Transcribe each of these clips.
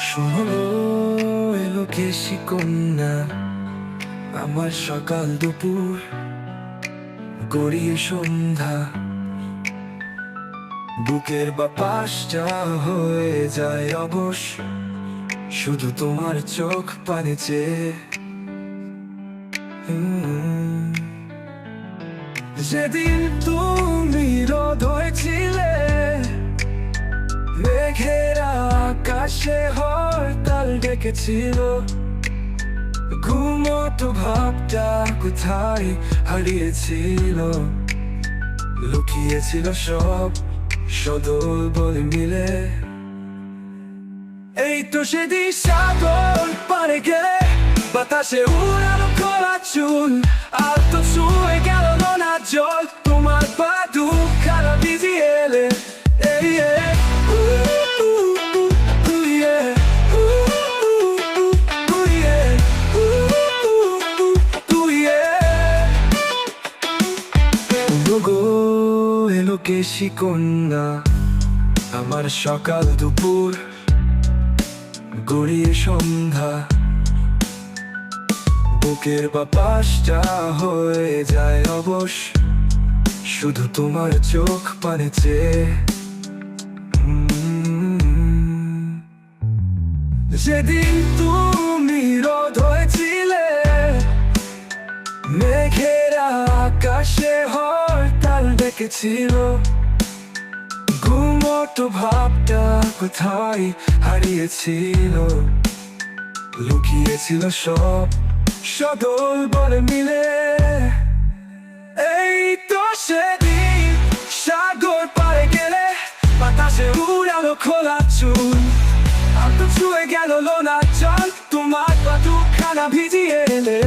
শোনো, এলো কেশি কন্যা, আমার সকাল দুপুর গড়িয়ে সন্ধ্যা, বুকের বাপাসটা হয়ে যায় অবশ, শুধু তোমার চোখ পানে চেয়ে। যেদিন তুমি রোদ হয়েছিলে, মেঘেরা আকাশে হরতাল ডেকেছিল, ঘুমোতো ভাবটা কোথায় হারিয়েছিল, লুকিয়েছিল সব সদল বলে মিলে। এই তো সেদিন সাগর পাড়ে গেলে, বাতাসে উড়ানো খোলা চুল, আর তো ছুঁয়ে গেল না জল, তোমার পা দুখানা ভিজিয়ে এলে। এলো কেশি কন্যা, আমার সকাল দুপুর গড়িয়ে সন্ধ্যা, বুকের বাপাসটা হয়ে যায় অবশ, শুধু তোমার চোখ পানে চেয়ে। যেদিন তুমি রোদ হয়েছিলে, মেঘেরা আকাশে হরতাল ডেকেছিল, ঘুমোতো ভাবটা কোথায় হারিয়েছিল, লুকিয়েছিল সব সদল বলে মিলে। এই তো সেদিন সাগর পাড়ে গেলে, বাতাসে উড়ালো খোলা চুল, আর তো ছুঁয়ে গেল না জল, তোমার পা দুখানা ভিজিয়ে এলে।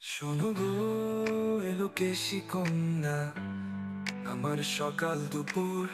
শোনো গো, এলো কেশি কন্যা, আমার সকাল দুপুর